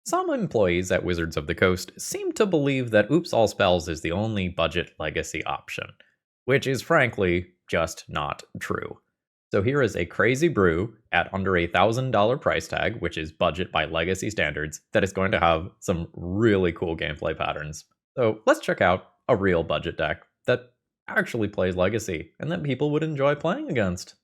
Some employees at Wizards of the Coast seem to believe that Oops All Spells is the only budget legacy option, which is frankly just not true. So here is a crazy brew at under $1,000 price tag, which is budget by legacy standards, that is going to have some really cool gameplay patterns. So let's check out a real budget deck that actually plays legacy and that people would enjoy playing against.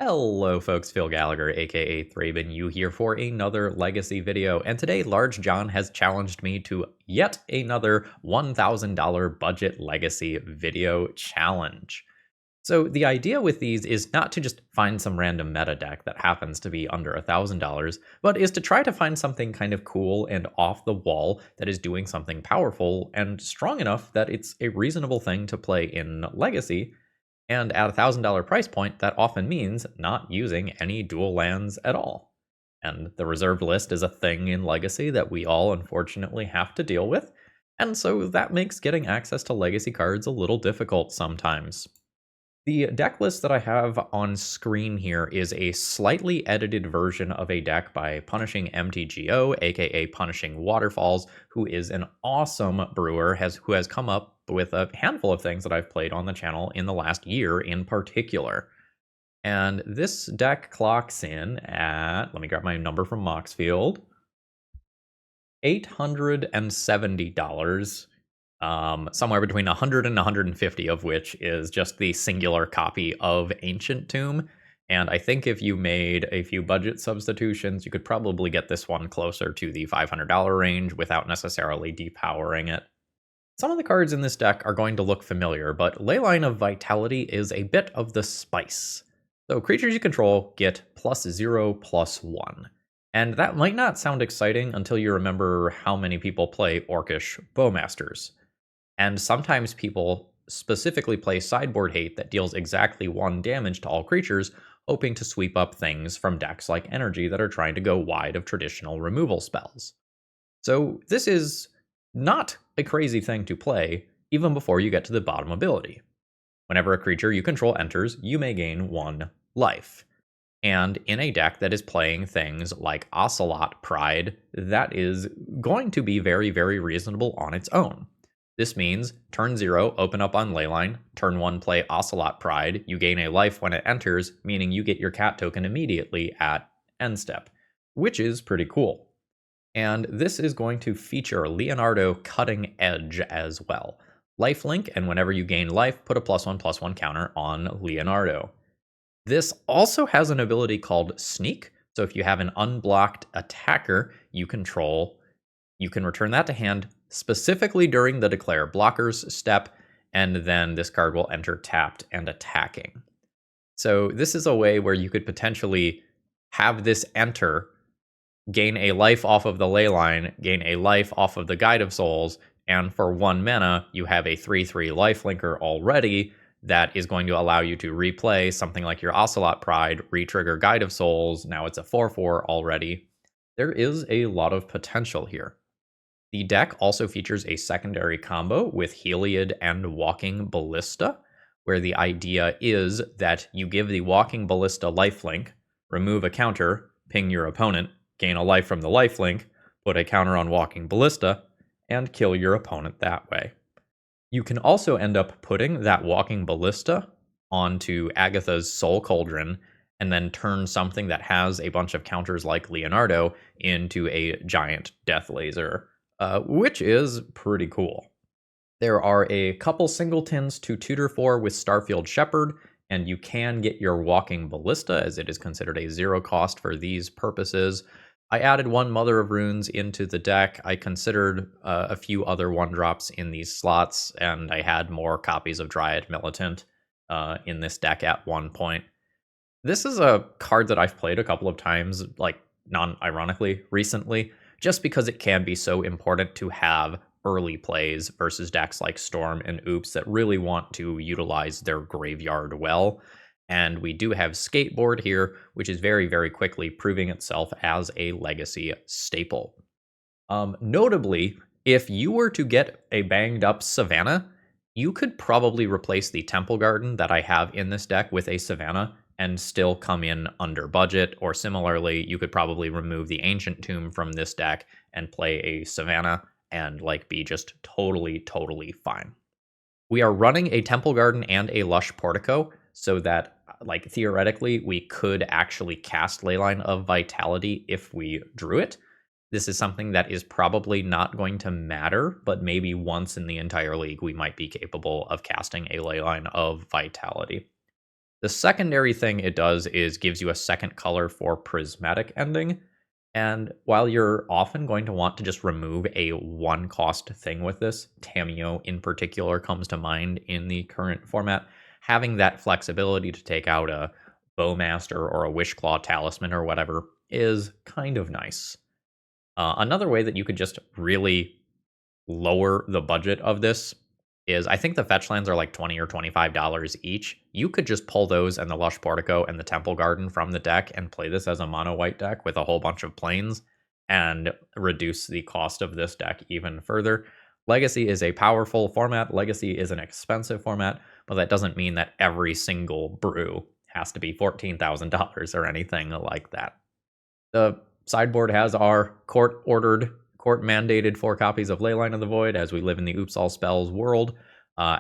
Hello folks, Phil Gallagher aka Thraben you here for another Legacy video, and today Large John has challenged me to yet another $1,000 budget Legacy video challenge. So the idea with these is not to just find some random meta deck that happens to be under $1,000, but is to try to find something kind of cool and off the wall that is doing something powerful and strong enough that it's a reasonable thing to play in Legacy. And at $1,000 price point, that often means not using any dual lands at all. And the reserved list is a thing in Legacy that we all unfortunately have to deal with, and so that makes getting access to Legacy cards a little difficult sometimes. The deck list that I have on screen here is a slightly edited version of a deck by Punishing MTGO, aka Punishing Waterfalls, who is an awesome brewer who has come up with a handful of things that I've played on the channel in the last year in particular. And this deck clocks in at, let me grab my number from Moxfield, $870. Somewhere between 100 and 150 of which is just the singular copy of Ancient Tomb. And I think if you made a few budget substitutions, you could probably get this one closer to the $500 range without necessarily depowering it. Some of the cards in this deck are going to look familiar, but Leyline of Vitality is a bit of the spice. So creatures you control get +0/+1. And that might not sound exciting until you remember how many people play Orcish Bowmasters. And sometimes people specifically play Sideboard Hate that deals exactly 1 damage to all creatures, hoping to sweep up things from decks like Energy that are trying to go wide of traditional removal spells. So this is not a crazy thing to play, even before you get to the bottom ability. Whenever a creature you control enters, you may gain 1 life. And in a deck that is playing things like Ocelot Pride, that is going to be very, very reasonable on its own. This means turn 0, open up on Leyline, turn 1, play Ocelot Pride, you gain a life when it enters, meaning you get your cat token immediately at end step, which is pretty cool. And this is going to feature Leonardo Cutting Edge as well. Lifelink, and whenever you gain life, put a +1/+1 counter on Leonardo. This also has an ability called Sneak, so if you have an unblocked attacker you control, you can return that to hand specifically during the Declare Blockers step, and then this card will enter tapped and attacking. So this is a way where you could potentially have this enter, gain a life off of the Leyline, gain a life off of the Guide of Souls, and for 1 mana, you have a 3/3 lifelinker already that is going to allow you to replay something like your Ocelot Pride, retrigger Guide of Souls, now it's a 4/4 already. There is a lot of potential here. The deck also features a secondary combo with Heliod and Walking Ballista, where the idea is that you give the Walking Ballista lifelink, remove a counter, ping your opponent, gain a life from the lifelink, put a counter on Walking Ballista, and kill your opponent that way. You can also end up putting that Walking Ballista onto Agatha's Soul Cauldron, and then turn something that has a bunch of counters like Leonardo into a giant Death Laser, which is pretty cool. There are a couple singletons to tutor for with Starfield Shepherd, and you can get your Walking Ballista as it is considered a 0 cost for these purposes. I added 1 Mother of Runes into the deck. I considered a few other 1-drops in these slots, and I had more copies of Dryad Militant in this deck at one point. This is a card that I've played a couple of times, like non-ironically, recently, just because it can be so important to have early plays versus decks like Storm and Oops that really want to utilize their graveyard well. And we do have Skateboard here, which is very, very quickly proving itself as a Legacy staple. Notably, if you were to get a banged up Savannah, You could probably replace the Temple Garden that I have in this deck with a Savannah and still come in under budget, or similarly, you could probably remove the Ancient Tomb from this deck and play a Savannah and like be just totally fine. We are running a Temple Garden and a Lush Portico, so that like theoretically we could actually cast Leyline of Vitality if we drew it. This is something that is probably not going to matter, but maybe once in the entire league we might be capable of casting a Leyline of Vitality. The secondary thing it does is gives you a second color for Prismatic Ending. And while you're often going to want to just remove a one cost thing with this, Tamiyo in particular comes to mind in the current format, having that flexibility to take out a Bowmaster or a Wishclaw Talisman or whatever is kind of nice. Another way that you could just really lower the budget of this is I think the fetch lands are like $20 or $25 each. You could just pull those and the Lush Portico and the Temple Garden from the deck and play this as a mono white deck with a whole bunch of planes and reduce the cost of this deck even further. Legacy is a powerful format. Legacy is an expensive format, but that doesn't mean that every single brew has to be $14,000 or anything like that. The sideboard has our court-ordered, court-mandated 4 copies of Leyline of the Void as we live in the Oops All Spells world.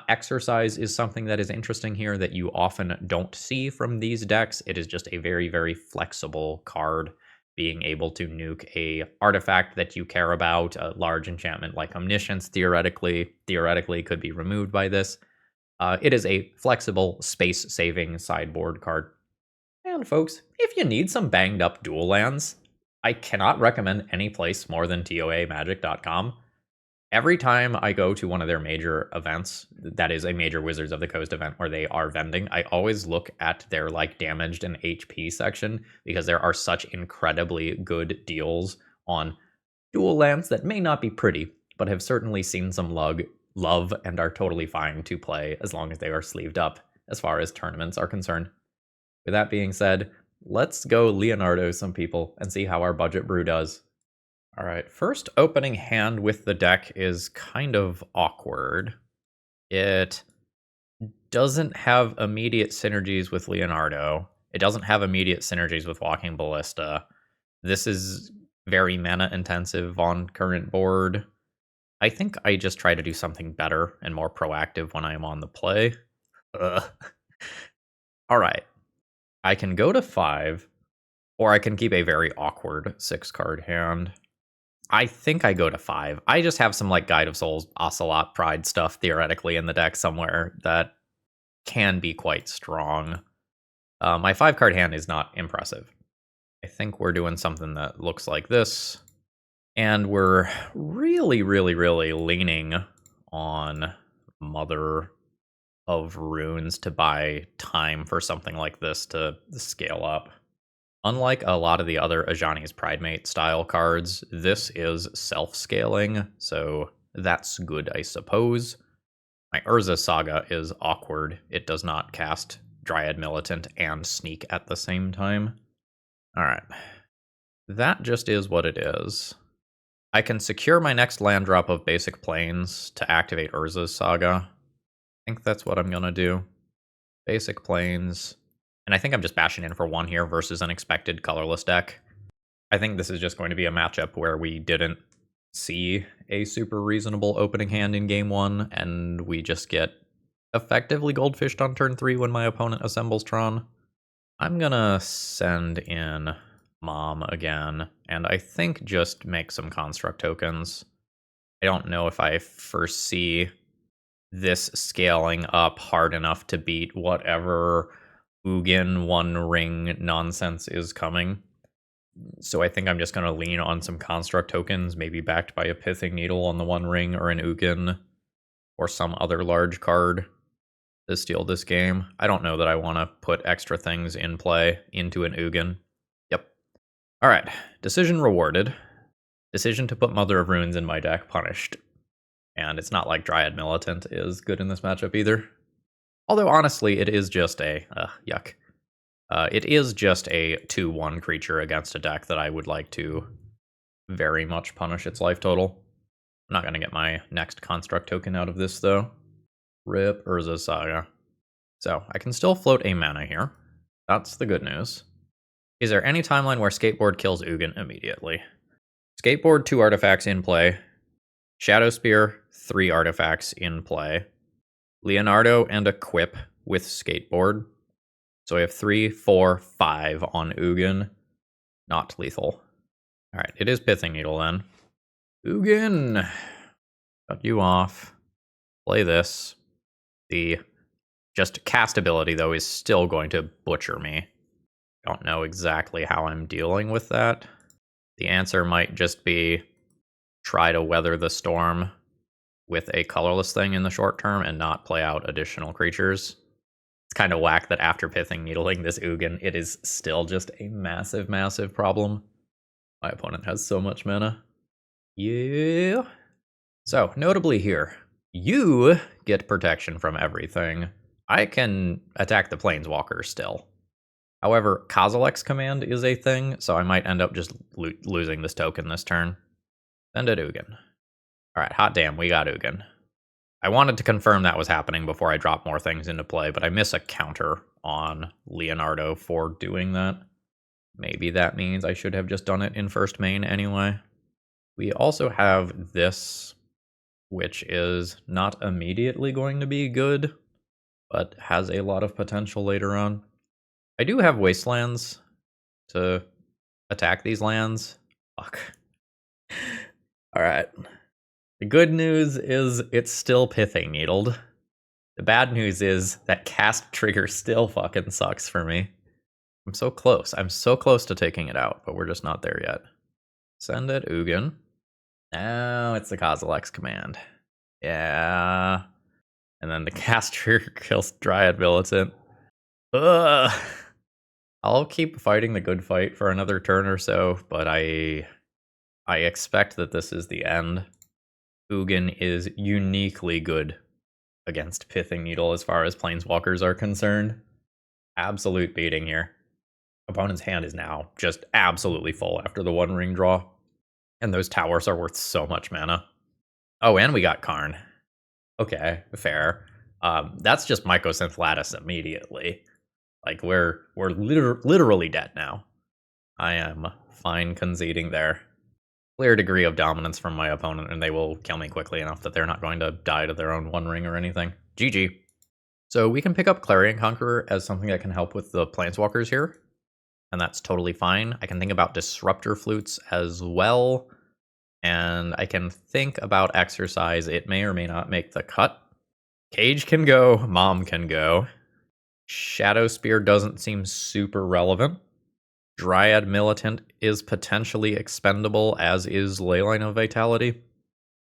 Exercise is something that is interesting here that you often don't see from these decks. It is just a very flexible card, being able to nuke a artifact that you care about. A large enchantment like Omniscience theoretically could be removed by this. It is a flexible, space-saving sideboard card. And folks, if you need some banged up dual lands, I cannot recommend any place more than TOAMagic.com. Every time I go to one of their major events, that is a major Wizards of the Coast event where they are vending, I always look at their like damaged and HP section because there are such incredibly good deals on dual lands that may not be pretty, but have certainly seen some love and are totally fine to play as long as they are sleeved up as far as tournaments are concerned. With that being said, let's go Leonardo some people and see how our budget brew does. All right, first opening hand with the deck is kind of awkward. It doesn't have immediate synergies with Leonardo. It doesn't have immediate synergies with Walking Ballista. This is very mana intensive on current board. I think I just try to do something better and more proactive when I am on the play. All right. I can go to 5, or I can keep a very awkward 6-card hand. I think I go to 5. I just have some like Guide of Souls, Ocelot, Pride stuff theoretically in the deck somewhere that can be quite strong. My 5-card hand is not impressive. I think we're doing something that looks like this. And we're really leaning on Mother of Runes to buy time for something like this to scale up. Unlike a lot of the other Ajani's Pridemate style cards, this is self-scaling, so that's good, I suppose. My Urza Saga is awkward. It does not cast Dryad Militant and Sneak at the same time. Alright. That just is what it is. I can secure my next land drop of Basic Plains to activate Urza's Saga. I think that's what I'm going to do. Basic Plains. And I think I'm just bashing in for 1 here versus an expected colorless deck. I think this is just going to be a matchup where we didn't see a super reasonable opening hand in game 1, and we just get effectively goldfished on turn 3 when my opponent assembles Tron. I'm going to send in Mom again, and I think just make some construct tokens. I don't know if I foresee this scaling up hard enough to beat whatever Ugin One Ring nonsense is coming. So I think I'm just going to lean on some construct tokens, maybe backed by a Pithing Needle on the One Ring or an Ugin or some other large card to steal this game. I don't know that I want to put extra things in play into an Ugin. Yep. All right. Decision rewarded. Decision to put Mother of Runes in my deck punished. And it's not like Dryad Militant is good in this matchup either. Although, honestly, it is just a... yuck. It is just a 2-1 creature against a deck that I would like to very much punish its life total. I'm not going to get my next construct token out of this, though. Rip Urza Saga. So, I can still float a mana here. That's the good news. Is there any timeline where Skateboard kills Ugin immediately? Skateboard, 2 artifacts in play. Shadow Spear, 3 artifacts in play. Leonardo and Equip with Skateboard. So we have 3, 4, 5 on Ugin. Not lethal. Alright, it is Pithing Needle then. Ugin! Cut you off. Play this. The just cast ability, though, is still going to butcher me. Don't know exactly how I'm dealing with that. The answer might just be try to weather the storm with a colorless thing in the short term and not play out additional creatures. It's kind of whack that after Pithing Needling this Ugin, it is still just a massive, massive problem. My opponent has so much mana. Yeah. So, notably here, you get protection from everything. I can attack the Planeswalker still. However, Kozilek's command is a thing, so I might end up just losing this token this turn. Send it Ugin. Alright, hot damn, we got Ugin. I wanted to confirm that was happening before I drop more things into play, but I miss a counter on Leonardo for doing that. Maybe that means I should have just done it in first main anyway. We also have this, which is not immediately going to be good, but has a lot of potential later on. I do have Wastelands to attack these lands. Fuck. Alright. The good news is it's still Pithing Needled. The bad news is that cast trigger still fucking sucks for me. I'm so close. I'm so close to taking it out, but we're just not there yet. Send it Ugin. Now it's the Kozilek's command. Yeah. And then the cast trigger kills Dryad Militant. Ugh. I'll keep fighting the good fight for another turn or so, but I expect that this is the end. Ugin is uniquely good against Pithing Needle as far as Planeswalkers are concerned. Absolute beating here. Opponent's hand is now just absolutely full after the One Ring draw. And those towers are worth so much mana. Oh, and we got Karn. Okay, fair. That's just Mycosynth Lattice immediately. Like, we're literally dead now. I am fine conceding there. Clear degree of dominance from my opponent, and they will kill me quickly enough that they're not going to die to their own One Ring or anything. GG. So we can pick up Clarion Conqueror as something that can help with the Planeswalkers here, and that's totally fine. I can think about Disruptor Flutes as well, and I can think about Exercise. It may or may not make the cut. Cage can go, Mom can go. Shadow Spear doesn't seem super relevant. Dryad Militant is potentially expendable, as is Leyline of Vitality.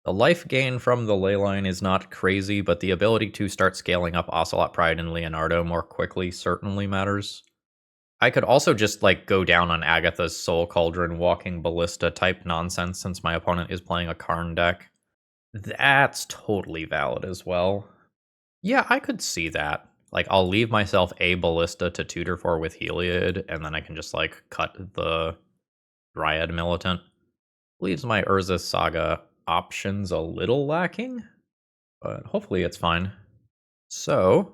The life gain from the Leyline is not crazy, but the ability to start scaling up Ocelot Pride and Leonardo more quickly certainly matters. I could also just go down on Agatha's Soul Cauldron Walking Ballista type nonsense since my opponent is playing a Karn deck. That's totally valid as well. Yeah, I could see that. I'll leave myself a Ballista to tutor for with Heliod, and then I can just, cut the Dryad Militant. Leaves my Urza Saga options a little lacking, but hopefully it's fine. So,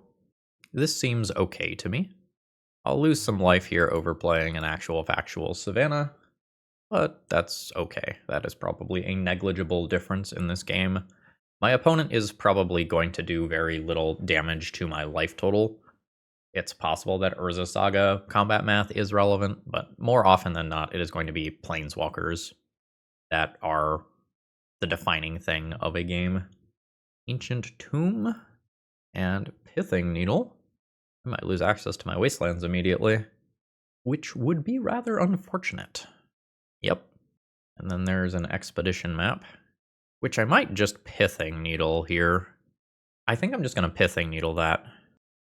this seems okay to me. I'll lose some life here overplaying an actual factual Savannah, but that's okay. That is probably a negligible difference in this game. My opponent is probably going to do very little damage to my life total. It's possible that Urza Saga combat math is relevant, but more often than not, it is going to be Planeswalkers that are the defining thing of a game. Ancient Tomb and Pithing Needle. I might lose access to my Wastelands immediately, which would be rather unfortunate. Yep. And then there's an Expedition map, which I might just Pithing Needle here. I think I'm just going to Pithing Needle that.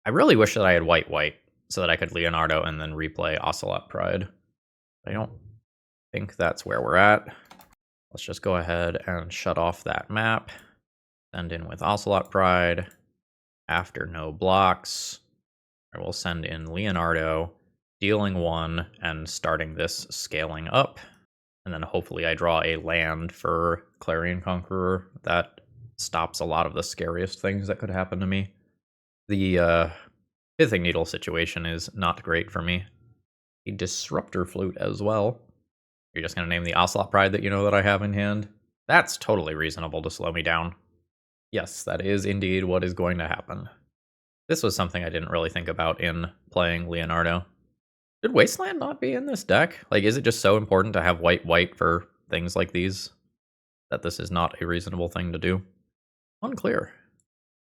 I really wish that I had white so that I could Leonardo and then replay Ocelot Pride. I don't think that's where we're at. Let's just go ahead and shut off that map. Send in with Ocelot Pride. After no blocks, I will send in Leonardo, dealing 1 and starting this scaling up. And then hopefully I draw a land for Clarion Conqueror that stops a lot of the scariest things that could happen to me. The Pithing Needle situation is not great for me. A Disruptor Flute as well. You're just going to name the Ocelot Pride that you know that I have in hand? That's totally reasonable to slow me down. Yes, that is indeed what is going to happen. This was something I didn't really think about in playing Leonardo. Should Wasteland not be in this deck? Like, is it just so important to have white for things like these that this is not a reasonable thing to do? Unclear.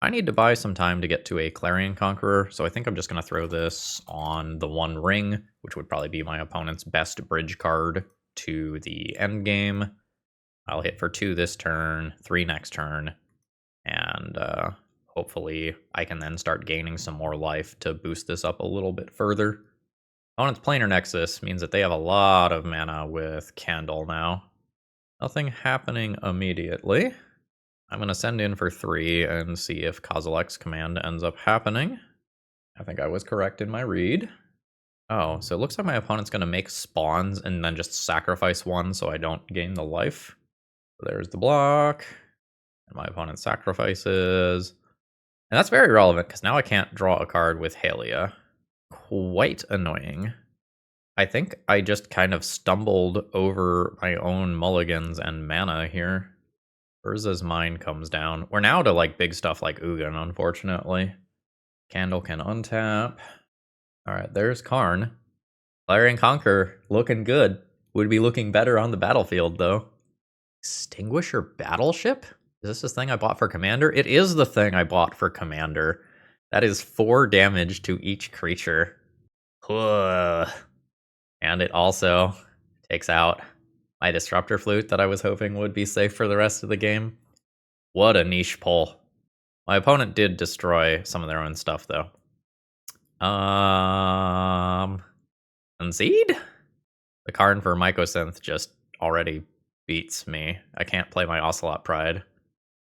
I need to buy some time to get to a Clarion Conqueror, so I think I'm just going to throw this on the One Ring, which would probably be my opponent's best bridge card to the end game. I'll hit for 2 this turn, 3 next turn, and hopefully I can then start gaining some more life to boost this up a little bit further. Opponent's Planar Nexus means that they have a lot of mana with Candle now. Nothing happening immediately. I'm going to send in for 3 and see if Kozilek's command ends up happening. I think I was correct in my read. Oh, so it looks like my opponent's going to make spawns and then just sacrifice 1 so I don't gain the life. So there's the block. And my opponent sacrifices. And that's very relevant because now I can't draw a card with Halia. Quite annoying. I think I just kind of stumbled over my own mulligans and mana here. Urza's Mind comes down. We're now to like big stuff like Ugin, unfortunately. Candle can untap. Alright, there's Karn. Clarion Conqueror, looking good. Would be looking better on the battlefield, though. Extinguisher Battleship? Is this the thing I bought for Commander? It is the thing I bought for Commander. That is 4 damage to each creature. Ugh. And it also takes out my Disruptor Flute that I was hoping would be safe for the rest of the game. What a niche pull. My opponent did destroy some of their own stuff, though. Concede? The Karn for Mycosynth just already beats me. I can't play my Ocelot Pride.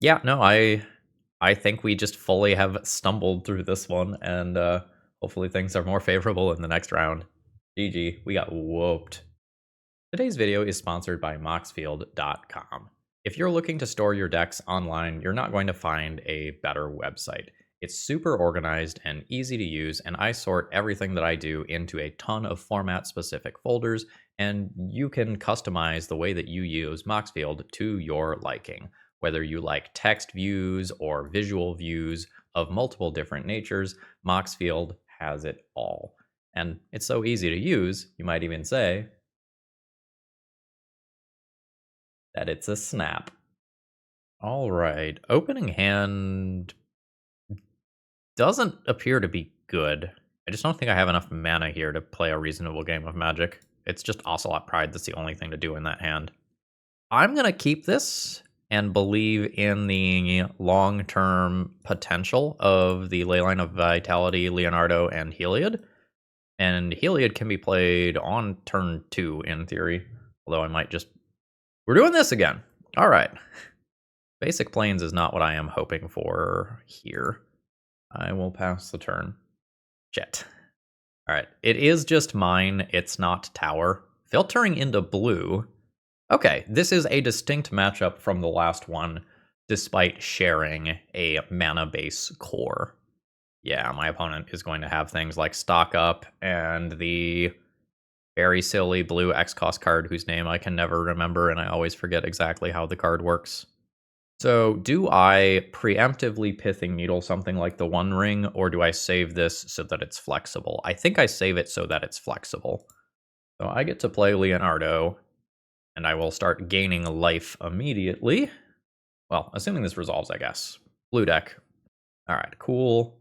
Yeah, no, I think we just fully have stumbled through this one, and hopefully things are more favorable in the next round. GG, we got whooped. Today's video is sponsored by Moxfield.com. If you're looking to store your decks online, you're not going to find a better website. It's super organized and easy to use, and I sort everything that I do into a ton of format-specific folders, and you can customize the way that you use Moxfield to your liking. Whether you like text views or visual views of multiple different natures, Moxfield has it all. And it's so easy to use, you might even say that it's a snap. All right, opening hand doesn't appear to be good. I just don't think I have enough mana here to play a reasonable game of Magic. It's just Ocelot Pride that's the only thing to do in that hand. I'm going to keep this and believe in the long-term potential of the Leyline of Vitality, Leonardo, and Heliod. And Heliod can be played on turn 2 in theory, although I might just... We're doing this again. All right. Basic Plains is not what I am hoping for here. I will pass the turn. Shit. All right. It is just mine. It's not tower. Filtering into blue. Okay, this is a distinct matchup from the last one, despite sharing a mana base core. Yeah, my opponent is going to have things like Stock Up and the very silly blue X-Cost card whose name I can never remember, and I always forget exactly how the card works. So do I preemptively Pithing Needle something like the One Ring, or do I save this so that it's flexible? I think I save it so that it's flexible. So I get to play Leonardo, and I will start gaining life immediately. Well, assuming this resolves, I guess. Blue deck. All right, cool.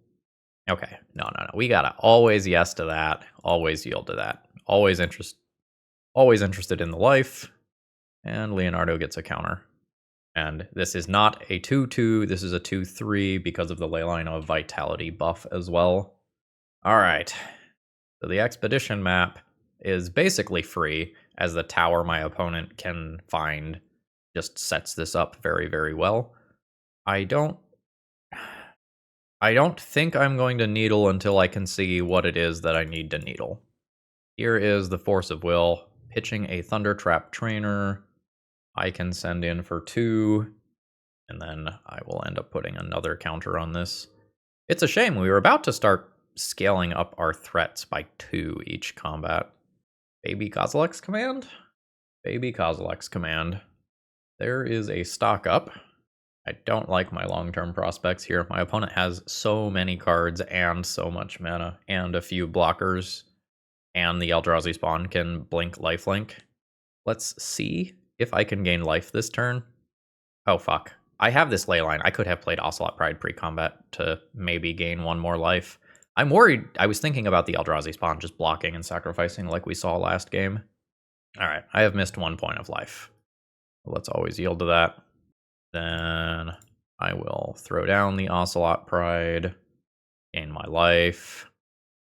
Okay, no. We gotta always yes to that. Always yield to that. Always interested in the life. And Leonardo gets a counter. And this is not a 2-2. This is a 2-3 because of the Leyline of Vitality buff as well. All right. So the Expedition map is basically free, as the tower my opponent can find just sets this up very, very well. I don't think I'm going to needle until I can see what it is that I need to needle. Here is the Force of Will, pitching a Thundertrap Trainer. I can send in for 2, And then I will end up putting another counter on this. It's a shame. We were about to start scaling up our threats by 2 each combat. Baby Kozilek's Command? Baby Kozilek's Command. There is a stock up. I don't like my long-term prospects here. My opponent has so many cards and so much mana and a few blockers. And the Eldrazi spawn can blink lifelink. Let's see if I can gain life this turn. Oh, fuck. I have this Leyline. I could have played Ocelot Pride pre-combat to maybe gain 1 more life. I'm worried. I was thinking about the Eldrazi spawn just blocking and sacrificing like we saw last game. All right, I have missed 1 point of life. Let's always yield to that. Then I will throw down the Ocelot Pride, gain my life.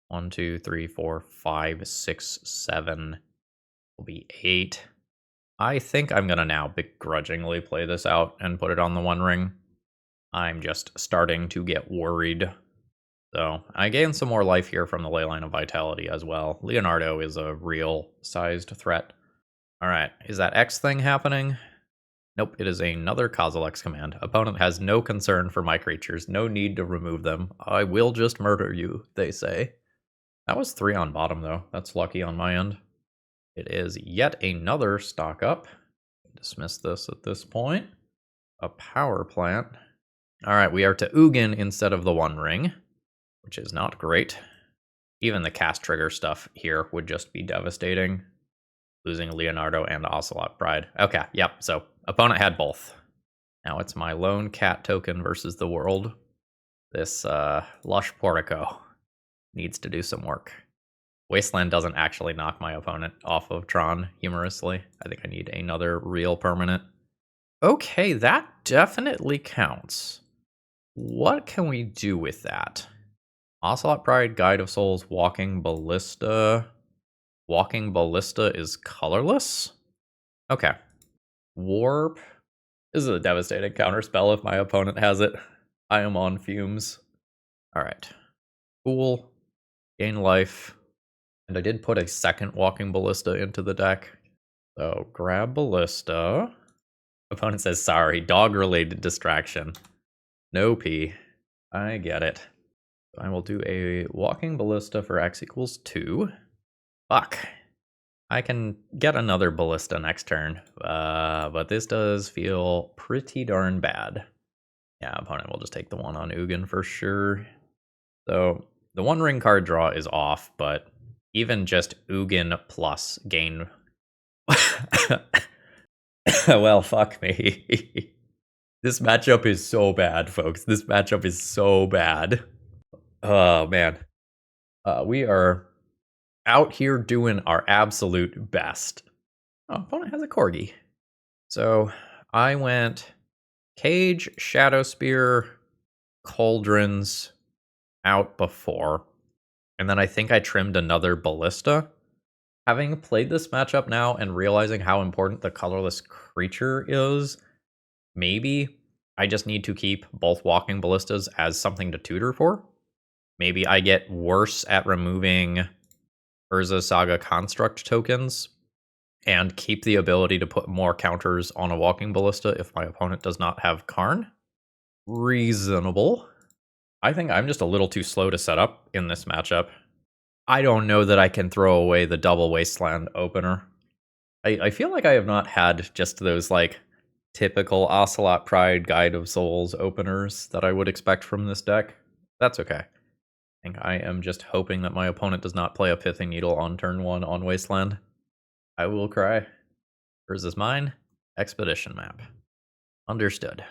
1, 2, 3, 4, 5, 6, 7 will be 8. I think I'm gonna now begrudgingly play this out and put it on the One Ring. I'm just starting to get worried. So I gained some more life here from the Leyline of Vitality as well. Leonardo is a real sized threat. All right, is that X thing happening? Nope, it is another Kozilek's Command. Opponent has no concern for my creatures, no need to remove them. I will just murder you, they say. That was 3 on bottom, though. That's lucky on my end. It is yet another stock up. Dismiss this at this point. A power plant. All right, we are to Ugin instead of the One Ring, which is not great. Even the cast trigger stuff here would just be devastating. Losing Leonardo and Ocelot Pride. Okay, yep, so opponent had both. Now it's my lone cat token versus the world. This Lush Portico needs to do some work. Wasteland doesn't actually knock my opponent off of Tron, humorously. I think I need another real permanent. Okay, that definitely counts. What can we do with that? Ocelot Pride, Guide of Souls, Walking Ballista. Walking Ballista is colorless? Okay. Warp. This is a devastating counterspell if my opponent has it. I am on fumes. Alright. Cool. Gain life. And I did put a second Walking Ballista into the deck. So grab Ballista. Opponent says sorry. Dog-related distraction. No P. I get it. I will do a Walking Ballista for X equals 2. Fuck. I can get another Ballista next turn, but this does feel pretty darn bad. Yeah, opponent will just take the 1 on Ugin for sure. So the One Ring card draw is off, but even just Ugin plus gain... Well, fuck me. This matchup is so bad, folks. This matchup is so bad. Oh, man. We are out here doing our absolute best. Oh, opponent has a Corgi. So I went Cage, Shadow Spear, Cauldrons out before. And then I think I trimmed another Ballista. Having played this matchup now and realizing how important the colorless creature is, maybe I just need to keep both Walking Ballistas as something to tutor for. Maybe I get worse at removing Urza Saga Construct tokens and keep the ability to put more counters on a Walking Ballista if my opponent does not have Karn. Reasonable. I think I'm just a little too slow to set up in this matchup. I don't know that I can throw away the double Wasteland opener. I feel like I have not had just those like typical Ocelot Pride Guide of Souls openers that I would expect from this deck. That's okay. I think I am just hoping that my opponent does not play a Pithing Needle on turn 1 on Wasteland. I will cry. Hers is mine. Expedition map. Understood.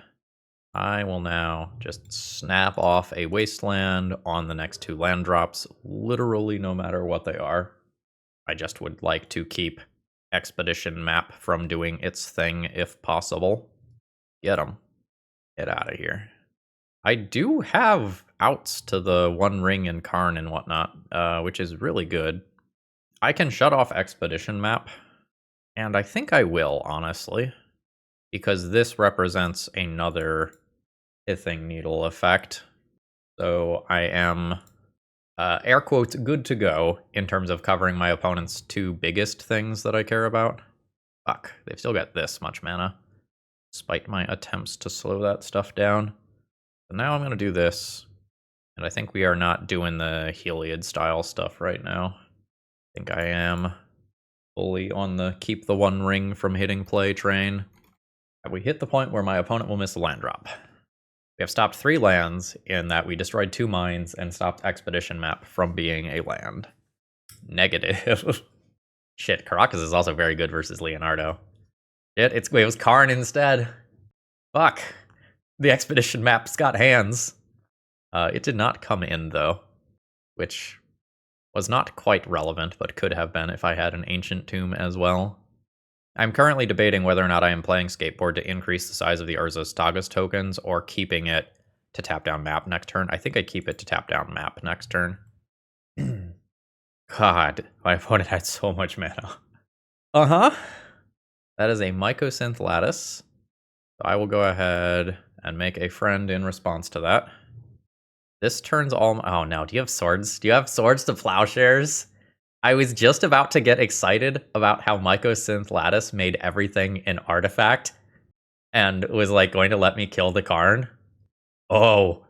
I will now just snap off a Wasteland on the next 2 land drops, literally no matter what they are. I just would like to keep Expedition map from doing its thing if possible. Get them. Get out of here. I do have outs to the One Ring and Karn and whatnot, which is really good. I can shut off Expedition map, and I think I will, honestly, because this represents another Pithing Needle effect. So I am, air quotes, good to go in terms of covering my opponent's 2 biggest things that I care about. Fuck, they've still got this much mana. despite my attempts to slow that stuff down. But now I'm going to do this, and I think we are not doing the Heliod style stuff right now. I think I am fully on the keep the one ring from hitting play train. Have we hit the point where my opponent will miss a land drop? We have stopped 3 lands in that we destroyed 2 mines and stopped Expedition Map from being a land. Negative. Shit, Caracas is also very good versus Leonardo. Shit, it was Karn instead. Fuck. The Expedition Map's got hands. It did not come in, though, which was not quite relevant, but could have been if I had an Ancient Tomb as well. I'm currently debating whether or not I am playing Skateboard to increase the size of the Urza's Tagas tokens, or keeping it to tap down map next turn. I think I'd keep it to tap down map next turn. God, my opponent had so much mana. That is a Mycosynth Lattice. So I will go ahead and make a friend in response to that. This turns all... Oh no, do you have swords? Do you have swords to plowshares? I was just about to get excited about how Mycosynth Lattice made everything an artifact and was like going to let me kill the Karn. Oh.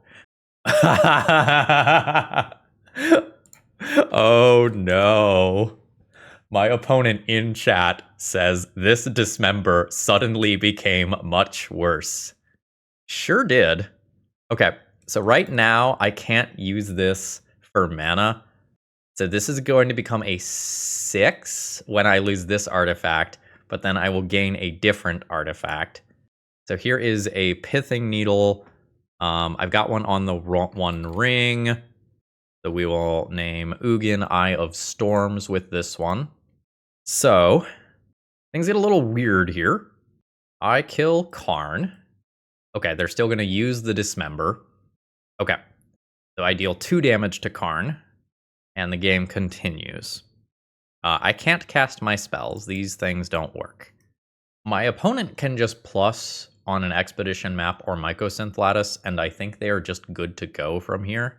Oh no. My opponent in chat says this Dismember suddenly became much worse. Sure did. Okay, so right now I can't use this for mana. So this is going to become a 6 when I lose this artifact, but then I will gain a different artifact. So here is a Pithing Needle. I've got one on the one ring. So we will name Ugin Eye of Storms with this one. So things get a little weird here. I kill Karn. Okay, they're still going to use the Dismember. Okay, so I deal 2 damage to Karn, and the game continues. I can't cast my spells. These things don't work. My opponent can just plus on an Expedition Map or Mycosynth Lattice, and I think they are just good to go from here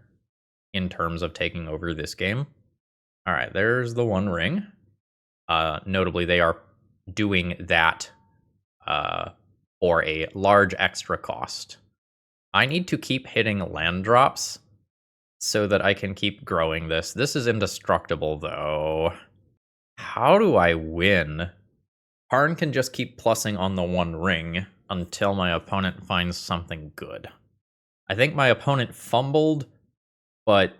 in terms of taking over this game. All right, there's the one ring. Notably, they are doing that for a large extra cost. I need to keep hitting land drops so that I can keep growing this. This is indestructible, though. How do I win? Karn can just keep plussing on the one ring until my opponent finds something good. I think my opponent fumbled, but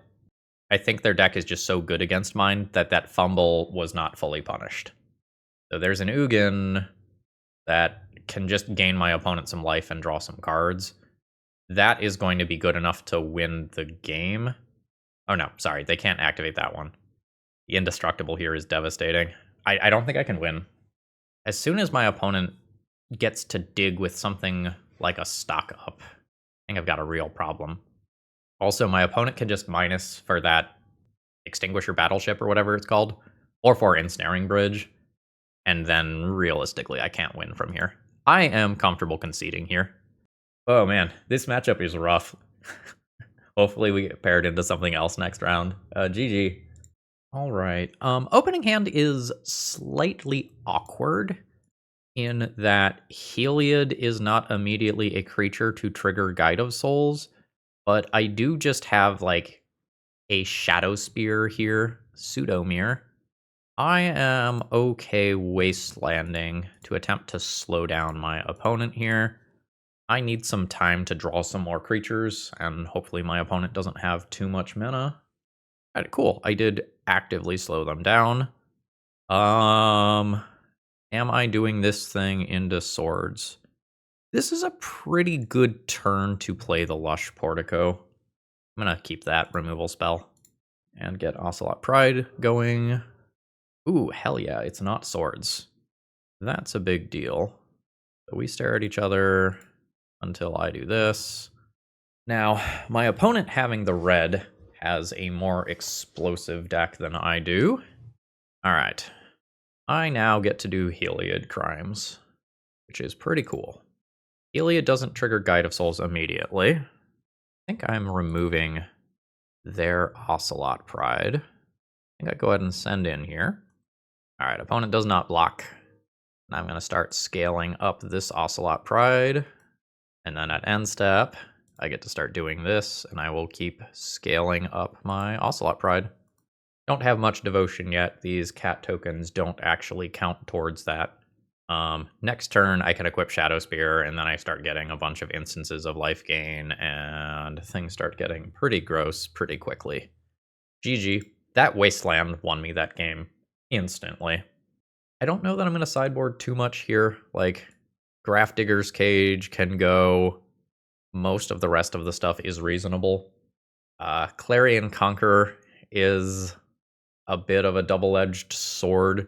I think their deck is just so good against mine that that fumble was not fully punished. So there's an Ugin that can just gain my opponent some life and draw some cards. That is going to be good enough to win the game. Oh no, sorry, they can't activate that one. The indestructible here is devastating. I don't think I can win. As soon as my opponent gets to dig with something like a stock up, I think I've got a real problem. Also, my opponent can just minus for that Extinguisher Battleship or whatever it's called, or for Ensnaring Bridge, and then realistically I can't win from here. I am comfortable conceding here. Oh man, this matchup is rough. Hopefully we get paired into something else next round. GG. All right. Opening hand is slightly awkward in that Heliod is not immediately a creature to trigger Guide of Souls, but I do just have like a Shadow Spear here, Pseudomere. I am okay wastelanding to attempt to slow down my opponent here. I need some time to draw some more creatures, and hopefully my opponent doesn't have too much mana. All right, cool. I did actively slow them down. Am I doing this thing into swords? This is a pretty good turn to play the Lush Portico. I'm going to keep that removal spell and get Ocelot Pride going. Ooh, hell yeah, it's not swords. That's a big deal. So we stare at each other until I do this. Now, my opponent having the red has a more explosive deck than I do. All right. I now get to do Heliod Crimes, which is pretty cool. Heliod doesn't trigger Guide of Souls immediately. I think I'm removing their Ocelot Pride. I think I go ahead and send in here. All right, opponent does not block. And I'm going to start scaling up this Ocelot Pride. And then at end step, I get to start doing this, and I will keep scaling up my Ocelot Pride. Don't have much devotion yet. These cat tokens don't actually count towards that. Next turn, I can equip Shadow Spear, and then I start getting a bunch of instances of life gain, and things start getting pretty gross pretty quickly. GG. That Wasteland won me that game instantly. I don't know that I'm going to sideboard too much here. Like, Grafdigger's Cage can go. Most of the rest of the stuff is reasonable. Clarion Conqueror is a bit of a double-edged sword.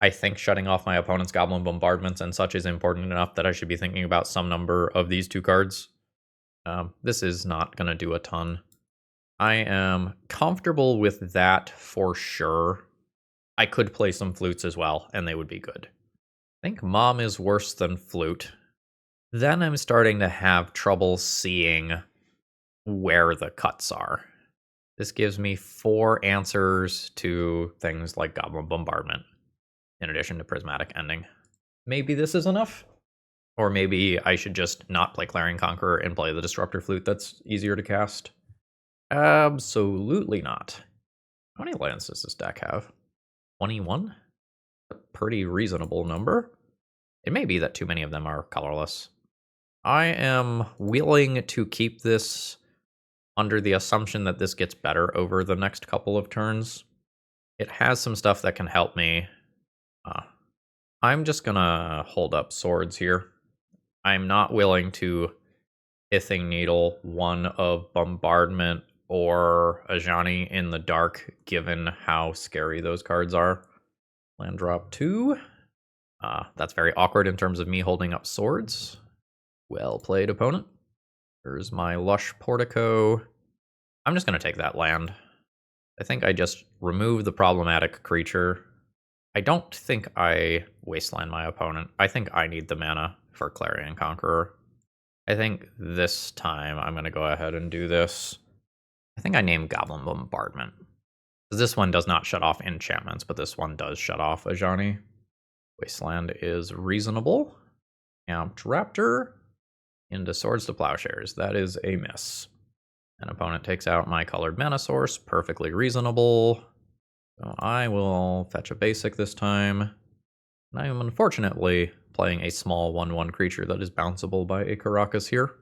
I think shutting off my opponent's Goblin Bombardments and such is important enough that I should be thinking about some number of these two cards. This is not going to do a ton. I am comfortable with that for sure. I could play some flutes as well, and they would be good. I think Mom is worse than Flute. Then I'm starting to have trouble seeing where the cuts are. This gives me 4 answers to things like Goblin Bombardment, in addition to Prismatic Ending. Maybe this is enough? Or maybe I should just not play Clarion Conqueror and play the Disruptor Flute that's easier to cast? Absolutely not. How many lands does this deck have? 21? A pretty reasonable number. It may be that too many of them are colorless. I am willing to keep this under the assumption that this gets better over the next couple of turns. It has some stuff that can help me. I'm just gonna hold up swords here. I'm not willing to Pithing Needle one of Bombardment or Ajani in the dark, given how scary those cards are. Land drop 2. That's very awkward in terms of me holding up swords. Well played, opponent. There's my Lush Portico. I'm just going to take that land. I think I just remove the problematic creature. I don't think I wasteland my opponent. I think I need the mana for Clarion Conqueror. I think this time I'm going to go ahead and do this. I think I named Goblin Bombardment. This one does not shut off enchantments, but this one does shut off Ajani. Wasteland is reasonable. Amped Raptor into Swords to Plowshares. That is a miss. An opponent takes out my colored mana source. Perfectly reasonable. So I will fetch a basic this time. And I am unfortunately playing a small 1/1 creature that is bounceable by a Karakas here.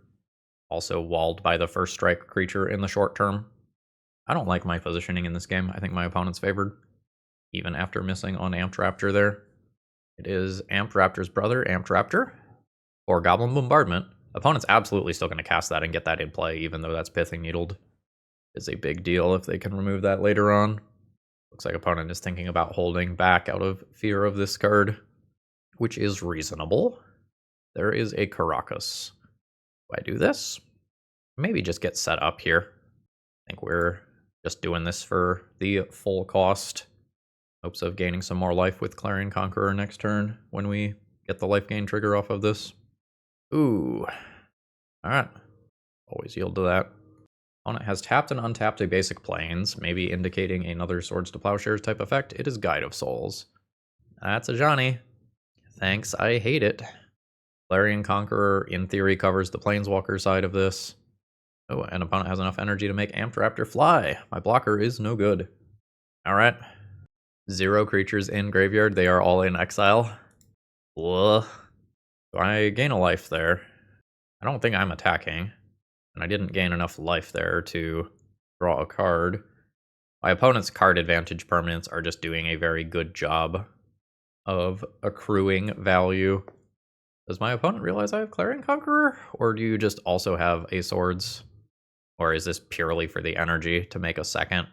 Also walled by the first strike creature in the short term. I don't like my positioning in this game. I think my opponent's favored, even after missing on Amped Raptor there. It is Amped Raptor's brother, Amped Raptor, or Goblin Bombardment. Opponent's absolutely still going to cast that and get that in play, even though that's Pithing Needled. It's a big deal if they can remove that later on. Looks like opponent is thinking about holding back out of fear of this card, which is reasonable. There is a Karakas. Do I do this? Maybe just get set up here. I think we're just doing this for the full cost. Hopes of gaining some more life with Clarion Conqueror next turn when we get the life gain trigger off of this. Ooh. Alright. Always yield to that. Opponent has tapped and untapped a basic plains, maybe indicating another Swords to Plowshares type effect. It is Guide of Souls. That's Ajani. Thanks, I hate it. Clarion Conqueror, in theory, covers the Planeswalker side of this. Oh, and opponent has enough energy to make Amped Raptor fly. My blocker is no good. Alright. 0 creatures in graveyard. They are all in exile. Ugh. Do I gain a life there? I don't think I'm attacking. And I didn't gain enough life there to draw a card. My opponent's card advantage permanents are just doing a very good job of accruing value. Does my opponent realize I have Clarion Conqueror? Or do you just also have a Swords? Or is this purely for the energy to make a second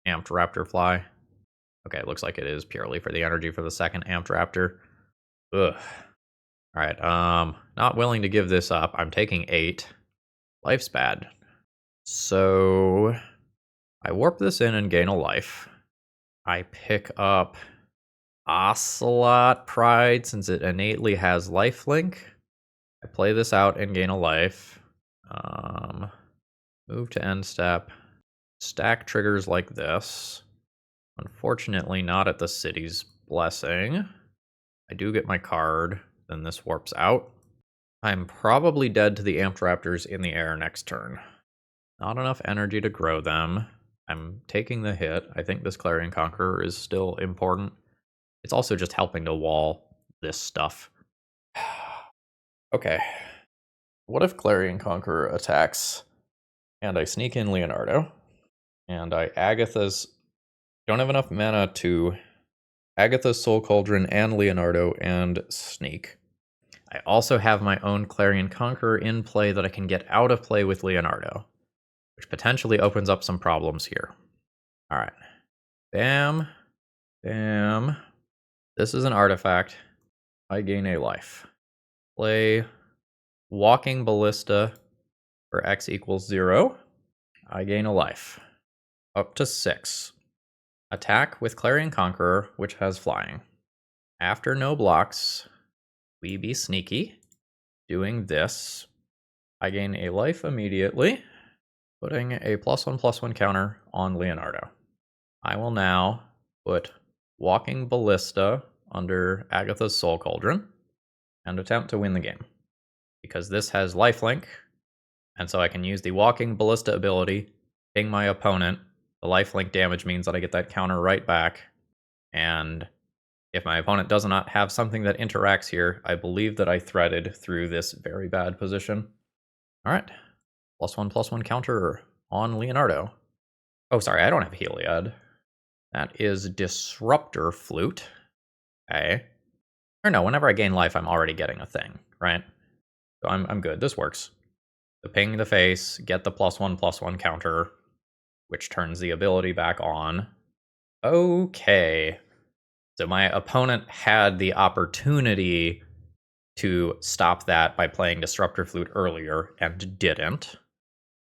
Amped Raptor fly? Okay, it looks like it is purely for the energy for the second Amped Raptor. Ugh. Alright, not willing to give this up. I'm taking 8. Life's bad. So I warp this in and gain a life. I pick up Ocelot Pride since it innately has lifelink. I play this out and gain a life. Move to end step. Stack triggers like this. Unfortunately, not at the city's blessing. I do get my card, then this warps out. I'm probably dead to the Amped Raptors in the air next turn. Not enough energy to grow them. I'm taking the hit. I think this Clarion Conqueror is still important. It's also just helping to wall this stuff. Okay. What if Clarion Conqueror attacks and I sneak in Leonardo and I Agatha's... Don't have enough mana to Agatha's Soul Cauldron and Leonardo and sneak. I also have my own Clarion Conqueror in play that I can get out of play with Leonardo, which potentially opens up some problems here. All right. Bam. Bam. This is an artifact. I gain a life. Play Walking Ballista for X equals 0. I gain a life. Up to 6. Attack with Clarion Conqueror, which has flying. After no blocks, we be sneaky. Doing this, I gain a life immediately, putting a +1/+1 counter on Leonardo. I will now put Walking Ballista under Agatha's Soul Cauldron and attempt to win the game. Because this has lifelink, and so I can use the Walking Ballista ability, ping my opponent. The lifelink damage means that I get that counter right back, and if my opponent does not have something that interacts here, I believe that I threaded through this very bad position. Alright, +1/+1 counter on Leonardo. Oh, sorry, I don't have Heliod. That is Disruptor Flute. Okay. Or no, whenever I gain life, I'm already getting a thing, right? So I'm good. This works. So ping the face, get the +1/+1 counter, which turns the ability back on. Okay. So my opponent had the opportunity to stop that by playing Disruptor Flute earlier and didn't.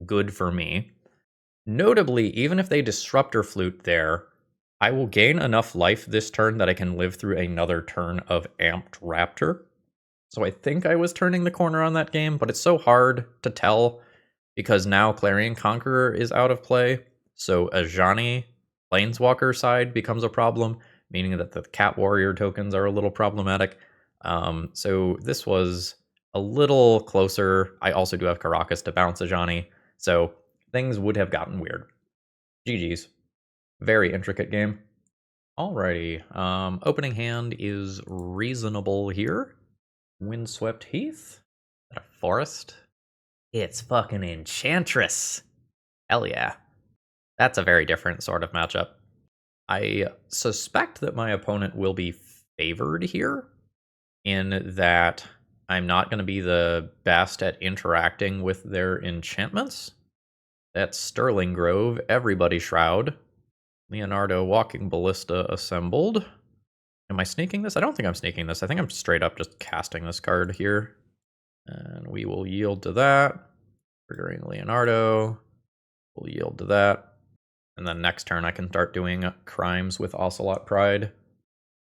Good for me. Notably, even if they Disruptor Flute there, I will gain enough life this turn that I can live through another turn of Amped Raptor. So I think I was turning the corner on that game, but it's so hard to tell because now Clarion Conqueror is out of play. So Ajani Planeswalker side becomes a problem, meaning that the Cat Warrior tokens are a little problematic. So this was a little closer. I also do have Karakas to bounce Ajani, so things would have gotten weird. GG's. Very intricate game. Alrighty, opening hand is reasonable here. Windswept Heath? A forest? It's fucking Enchantress! Hell yeah. That's a very different sort of matchup. I suspect that my opponent will be favored here, in that I'm not going to be the best at interacting with their enchantments. That's Sterling Grove, Everybody Shroud, Leonardo Walking Ballista assembled. Am I sneaking this? I don't think I'm sneaking this. I think I'm straight up just casting this card here. And we will yield to that. Triggering Leonardo. We'll yield to that. And then next turn I can start doing crimes with Ocelot Pride.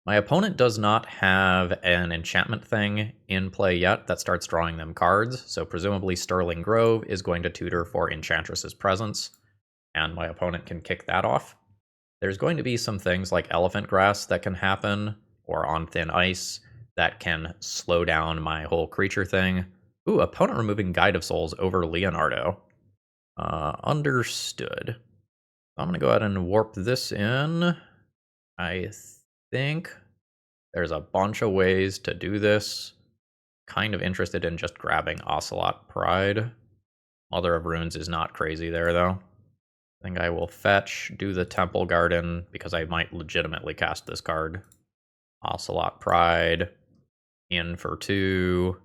My opponent does not have an enchantment thing in play yet that starts drawing them cards, so presumably Sterling Grove is going to tutor for Enchantress's presence, and my opponent can kick that off. There's going to be some things like Elephant Grass that can happen, or On Thin Ice, that can slow down my whole creature thing. Ooh, opponent removing Guide of Souls over Leonardo. Understood. I'm going to go ahead and warp this in. I think there's a bunch of ways to do this. Kind of interested in just grabbing Ocelot Pride. Mother of Runes is not crazy there, though. I think I will fetch, do the Temple Garden, because I might legitimately cast this card. Ocelot Pride, in for 2,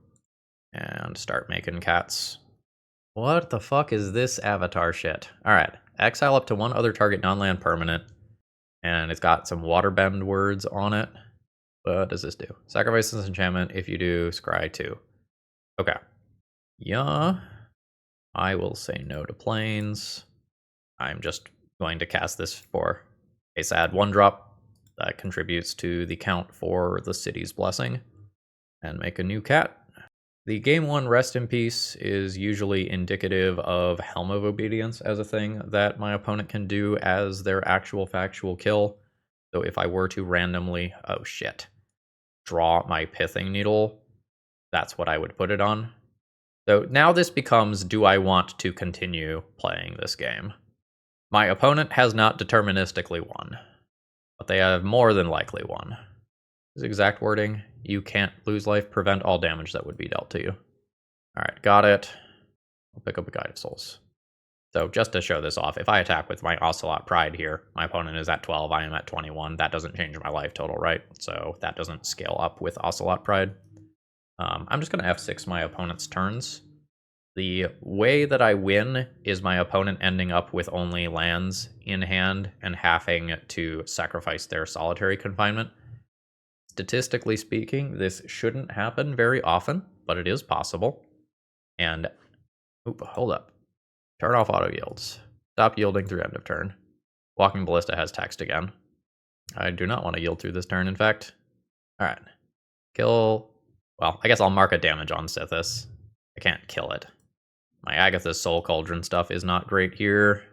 and start making cats. What the fuck is this avatar shit? Alright, exile up to one other target non-land permanent, and it's got some waterbend words on it. What does this do? Sacrifice this enchantment. If you do, scry 2. Okay. Yeah. I will say no to planes. I'm just going to cast this for a sad 1-drop that contributes to the count for the City's Blessing, and make a new cat. The game 1 Rest in Peace is usually indicative of Helm of Obedience as a thing that my opponent can do as their actual factual kill. So if I were to randomly... Oh shit. draw my Pithing Needle, that's what I would put it on. So now this becomes, do I want to continue playing this game? My opponent has not deterministically won, but they have more than likely won. His exact wording, you can't lose life, prevent all damage that would be dealt to you. Alright, got it. I'll pick up a Guide of Souls. So just to show this off, if I attack with my Ocelot Pride here, my opponent is at 12, I am at 21. That doesn't change my life total, right? So that doesn't scale up with Ocelot Pride. I'm just going to F6 my opponent's turns. The way that I win is my opponent ending up with only lands in hand and having to sacrifice their solitary confinement. Statistically speaking, this shouldn't happen very often, but it is possible. And, hold up. Turn off auto yields. Stop yielding through end of turn. Walking Ballista has text again. I do not want to yield through this turn, in fact. Alright. Kill... Well, I guess I'll mark a damage on Sithis. I can't kill it. My Agatha's Soul Cauldron stuff is not great here.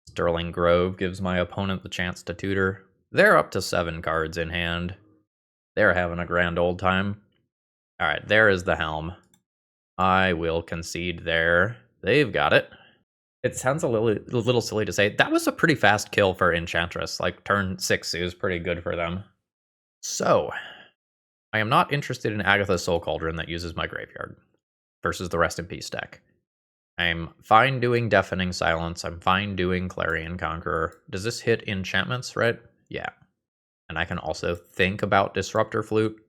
Sterling Grove gives my opponent the chance to tutor. They're up to 7 cards in hand. They're having a grand old time. Alright, there is the Helm. I will concede there. They've got it. It sounds a little silly to say. That was a pretty fast kill for Enchantress. Like, turn 6 is pretty good for them. So, I am not interested in Agatha's Soul Cauldron that uses my graveyard versus the Rest in Peace deck. I'm fine doing Deafening Silence. I'm fine doing Clarion Conqueror. Does this hit enchantments, right? Yeah. And I can also think about Disruptor Flute.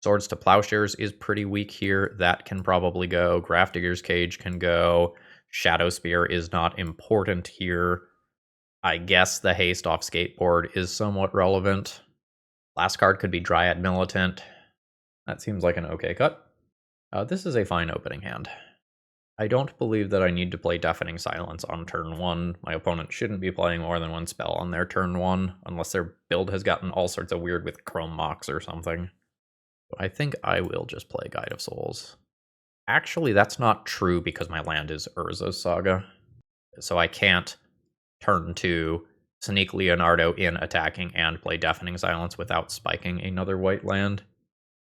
Swords to Plowshares is pretty weak here. That can probably go. Grafdigger's Cage can go. Shadow Spear is not important here. I guess the haste off Skateboard is somewhat relevant. Last card could be Dryad Militant. That seems like an okay cut. This is a fine opening hand. I don't believe that I need to play Deafening Silence on turn 1. My opponent shouldn't be playing more than one spell on their turn 1, unless their build has gotten all sorts of weird with Chrome Mox or something. So I think I will just play Guide of Souls. Actually, that's not true because my land is Urza's Saga. So I can't turn 2, sneak Leonardo in attacking, and play Deafening Silence without spiking another white land.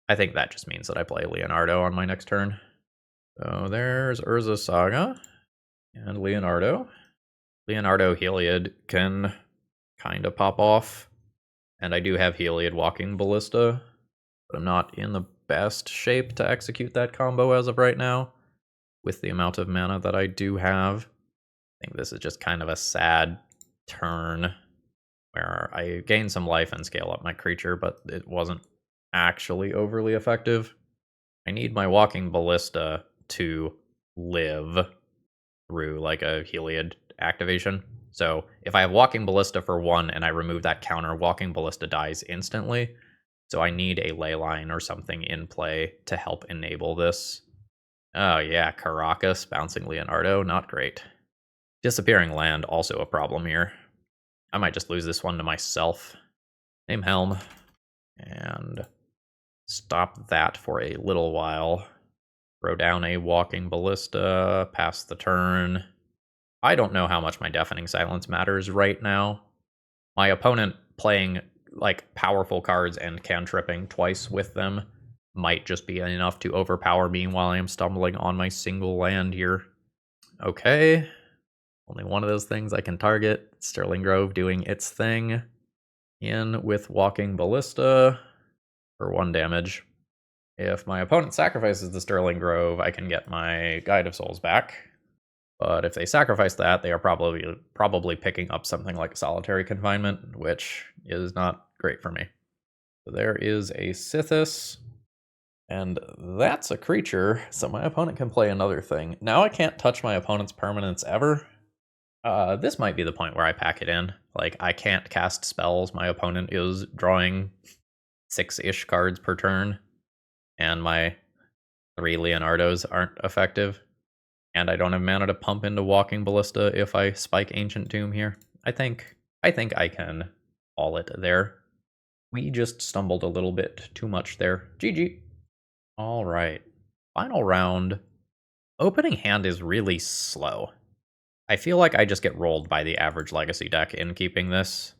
I think that just means that I play Leonardo on my next turn. So there's Urza's Saga and Leonardo. Leonardo Heliod can kind of pop off. And I do have Heliod Walking Ballista, but I'm not in the best shape to execute that combo as of right now with the amount of mana that I do have. I think this is just kind of a sad turn where I gain some life and scale up my creature, but it wasn't actually overly effective. I need my Walking Ballista to live through like a Heliod activation. So if I have Walking Ballista for 1 and I remove that counter, Walking Ballista dies instantly. So I need a Leyline or something in play to help enable this. Oh yeah, Caracas bouncing Leonardo, not great. Disappearing land, also a problem here. I might just lose this one to myself. Name Helm. And stop that for a little while. Throw down a Walking Ballista, pass the turn. I don't know how much my Deafening Silence matters right now. My opponent playing like powerful cards and cantripping twice with them might just be enough to overpower me while I am stumbling on my single land here. Okay. Only one of those things I can target. Sterling Grove doing its thing. In with Walking Ballista for 1 damage. If my opponent sacrifices the Sterling Grove, I can get my Guide of Souls back. But if they sacrifice that, they are probably picking up something like Solitary Confinement, which is not great for me. So there is a Sithis, and that's a creature, so my opponent can play another thing. Now I can't touch my opponent's permanents ever. This might be the point where I pack it in. Like, I can't cast spells. My opponent is drawing 6-ish cards per turn. And my 3 Leonardos aren't effective. And I don't have mana to pump into Walking Ballista if I spike Ancient Tomb here. I think I can call it there. We just stumbled a little bit too much there. GG. Alright. Final round. Opening hand is really slow. I feel like I just get rolled by the average Legacy deck in keeping this.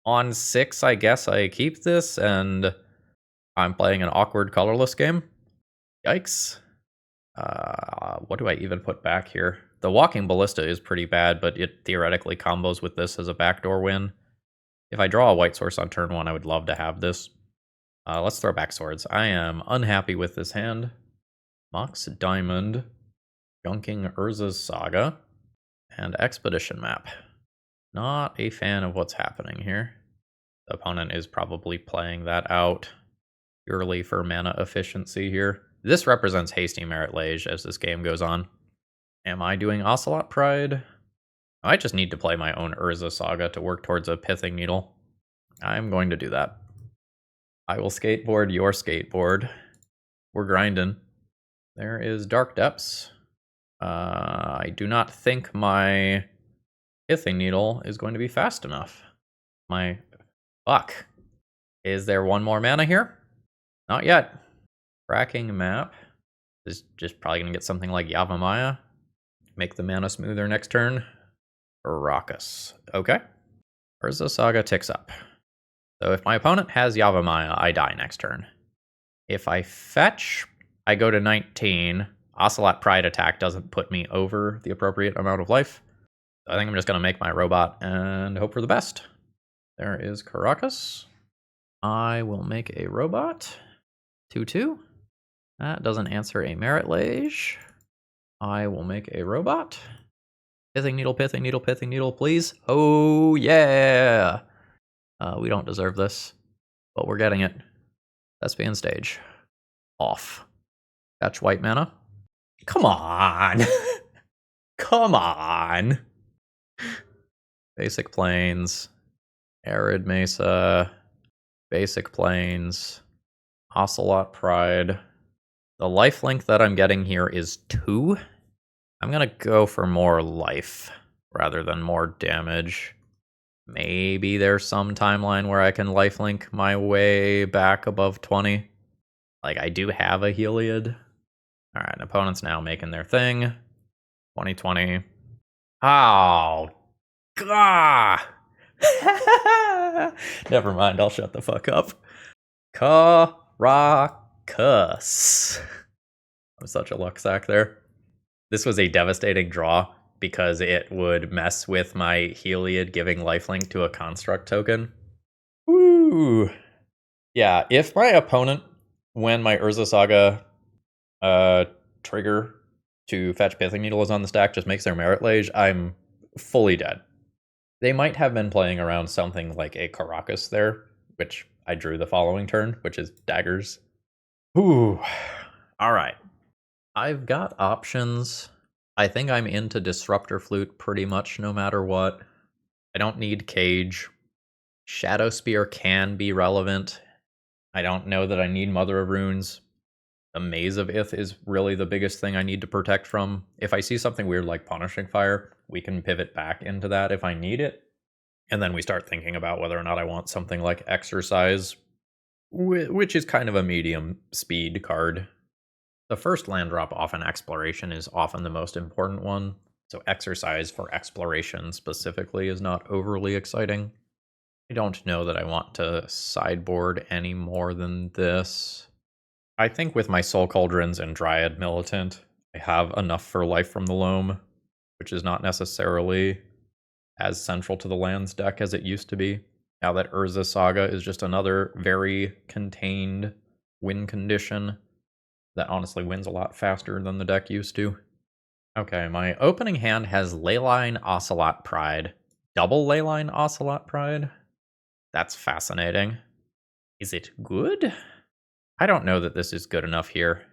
On 6, I guess I keep this, and I'm playing an awkward colorless game. Yikes. What do I even put back here? The Walking Ballista is pretty bad, but it theoretically combos with this as a backdoor win. If I draw a white source on turn 1, I would love to have this. Let's throw back swords. I am unhappy with this hand. Mox Diamond, Gunking Urza's Saga, and Expedition Map. Not a fan of what's happening here. The opponent is probably playing that out purely for mana efficiency here. This represents Hasty Merit Lage as this game goes on. Am I doing Ocelot Pride? I just need to play my own Urza Saga to work towards a Pithing Needle. I'm going to do that. I will skateboard your skateboard. We're grinding. There is Dark Depths. I do not think my Pithing Needle is going to be fast enough. Fuck. Is there one more mana here? Not yet. Cracking Map is just probably going to get something like Yavimaya. Make the mana smoother next turn. Raucous. Okay. Urza Saga ticks up. So if my opponent has Yavimaya, I die next turn. If I fetch, I go to 19. Ocelot Pride attack doesn't put me over the appropriate amount of life. So I think I'm just going to make my robot and hope for the best. There is Karakas. I will make a robot. 2/2. That doesn't answer a Merit Lage. I will make a robot. Pithing Needle, Pithing Needle, Pithing Needle, please. Oh, yeah. We don't deserve this, but we're getting it. Thespian Stage. Off. Fetch white mana. Come on. Come on. Basic Plains. Arid Mesa. Basic Plains. Ocelot Pride. The lifelink that I'm getting here is 2. I'm going to go for more life rather than more damage. Maybe there's some timeline where I can lifelink my way back above 20. Like, I do have a Heliod. Alright, opponent's now making their thing. 2020. Oh, God! Never mind, I'll shut the fuck up. Karakas. I'm such a luck sack there. This was a devastating draw because it would mess with my Heliod giving lifelink to a construct token. Ooh. Yeah, if my opponent, when my Urza Saga trigger to fetch Pithing Needle is on the stack, just makes their Merit Lage, I'm fully dead. They might have been playing around something like a Karakas there, which I drew the following turn, which is daggers. Ooh. Alright. I've got options. I think I'm into Disruptor Flute pretty much no matter what. I don't need Cage. Shadow Spear can be relevant. I don't know that I need Mother of Runes. The Maze of Ith is really the biggest thing I need to protect from. If I see something weird like Punishing Fire, we can pivot back into that if I need it. And then we start thinking about whether or not I want something like Exercise, which is kind of a medium speed card. The first land drop off in Exploration is often the most important one, so Exercise for Exploration specifically is not overly exciting. I don't know that I want to sideboard any more than this. I think with my Soul Cauldrons and Dryad Militant, I have enough for Life from the Loam, which is not necessarily as central to the lands deck as it used to be. Now that Urza Saga is just another very contained win condition that honestly wins a lot faster than the deck used to. Okay, my opening hand has Leyline Ocelot Pride. Double Leyline Ocelot Pride? That's fascinating. Is it good? I don't know that this is good enough here.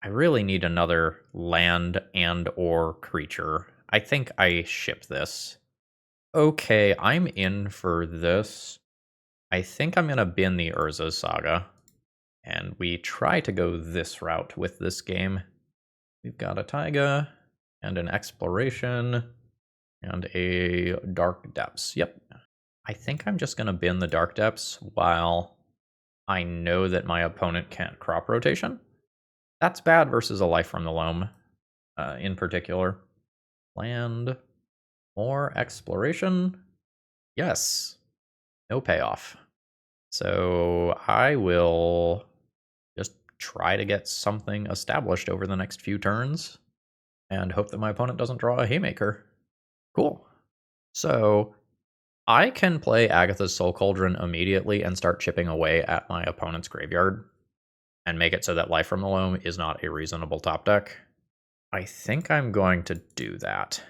I really need another land and or creature. I think I ship this. Okay, I'm in for this. I think I'm going to bin the Urza Saga. And we try to go this route with this game. We've got a Taiga, and an Exploration, and a Dark Depths. Yep. I think I'm just going to bin the Dark Depths while I know that my opponent can't crop rotation. That's bad versus a Life from the Loam, in particular. Land, more Exploration. Yes. No payoff. So I will just try to get something established over the next few turns and hope that my opponent doesn't draw a Haymaker. Cool. So I can play Agatha's Soul Cauldron immediately and start chipping away at my opponent's graveyard and make it so that Life from the Loam is not a reasonable top deck. I think I'm going to do that.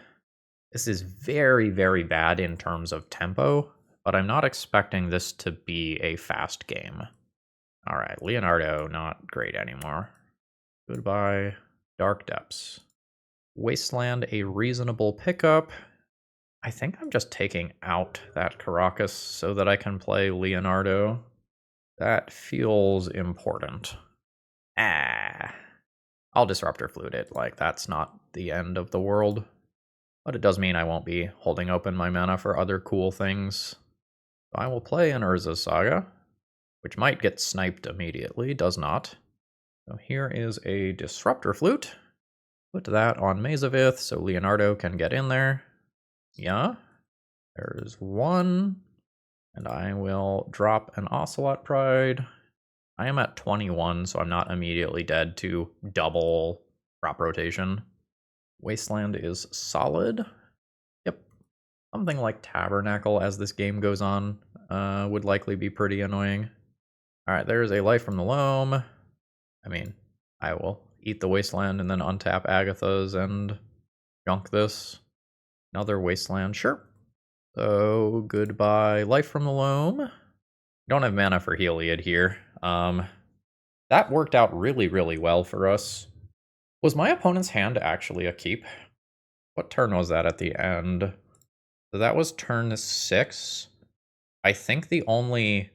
This is very, very bad in terms of tempo, but I'm not expecting this to be a fast game. All right, Leonardo, not great anymore. Goodbye, Dark Depths. Wasteland, a reasonable pickup. I think I'm just taking out that Caracas so that I can play Leonardo. That feels important. I'll Disruptor Flute it, like that's not the end of the world. But it does mean I won't be holding open my mana for other cool things. So I will play an Urza's Saga, which might get sniped immediately, does not. So here is a Disruptor Flute. Put that on Mazavith so Leonardo can get in there. Yeah, there's one. And I will drop an Ocelot Pride. I am at 21, so I'm not immediately dead to double crop rotation. Wasteland is solid. Yep. Something like Tabernacle as this game goes on would likely be pretty annoying. Alright, there's a Life from the Loam. I mean, I will eat the Wasteland and then untap Agatha's and junk this. Another Wasteland, sure. So, goodbye Life from the Loam. Don't have mana for Heliod here. That worked out really, really well for us. Was my opponent's hand actually a keep? What turn was that at the end? So that was turn 6. I think the only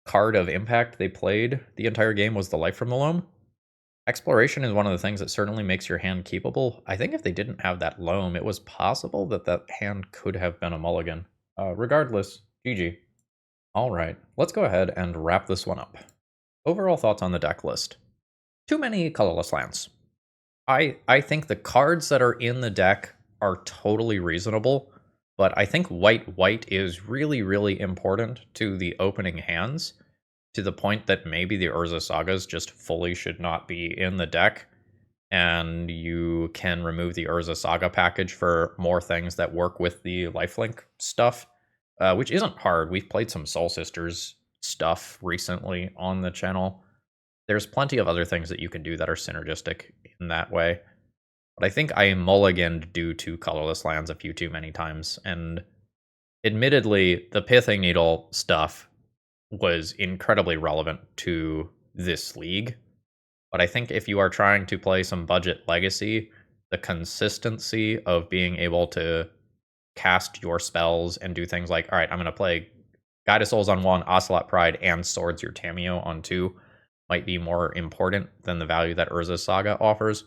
card of impact they played the entire game was the Life from the Loam. Exploration is one of the things that certainly makes your hand keepable. I think if they didn't have that Loam, it was possible that that hand could have been a mulligan. Regardless, GG. Alright, let's go ahead and wrap this one up. Overall thoughts on the deck list. Too many colorless lands. I think the cards that are in the deck are totally reasonable, but I think white is really, really important to the opening hands, to the point that maybe the Urza Sagas just fully should not be in the deck, and you can remove the Urza Saga package for more things that work with the lifelink stuff, which isn't hard. We've played some Soul Sisters stuff recently on the channel. There's plenty of other things that you can do that are synergistic in that way. But I think I mulliganed due to colorless lands a few too many times, and admittedly, the Pithing Needle stuff was incredibly relevant to this league. But I think if you are trying to play some budget legacy, the consistency of being able to cast your spells and do things like, all right, I'm going to play Guide of Souls on 1, Ocelot Pride, and Swords Your Tamiyo on 2, might be more important than the value that Urza's Saga offers.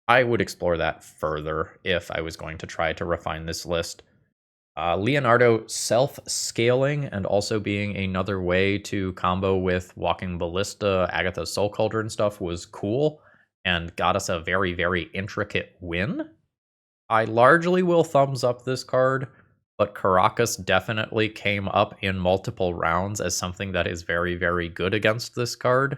I would explore that further if I was going to try to refine this list. Leonardo self-scaling and also being another way to combo with Walking Ballista, Agatha's Soul Cauldron stuff was cool and got us a very, very intricate win. I largely will thumbs up this card, but Caracas definitely came up in multiple rounds as something that is very, very good against this card.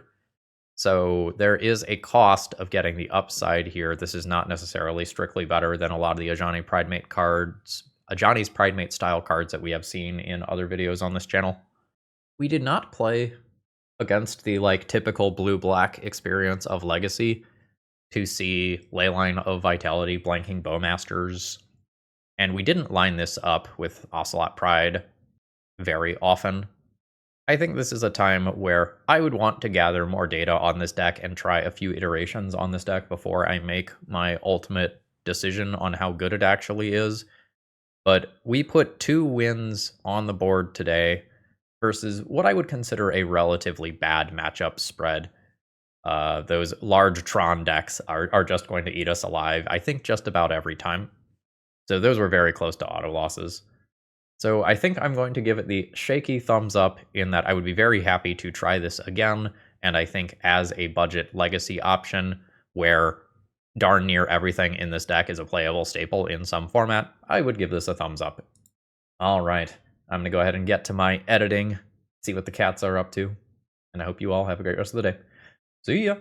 So there is a cost of getting the upside here. This is not necessarily strictly better than a lot of the Ajani Pridemate cards, Ajani's Pridemate style cards that we have seen in other videos on this channel. We did not play against the typical blue-black experience of Legacy to see Leyline of Vitality, Blanking Bowmasters, and we didn't line this up with Ocelot Pride very often. I think this is a time where I would want to gather more data on this deck and try a few iterations on this deck before I make my ultimate decision on how good it actually is. But we put 2 wins on the board today versus what I would consider a relatively bad matchup spread. Those large Tron decks are just going to eat us alive, I think, just about every time. So those were very close to auto losses. So I think I'm going to give it the shaky thumbs up in that I would be very happy to try this again, and I think as a budget legacy option where darn near everything in this deck is a playable staple in some format, I would give this a thumbs up. All right, I'm going to go ahead and get to my editing, see what the cats are up to, and I hope you all have a great rest of the day. See ya!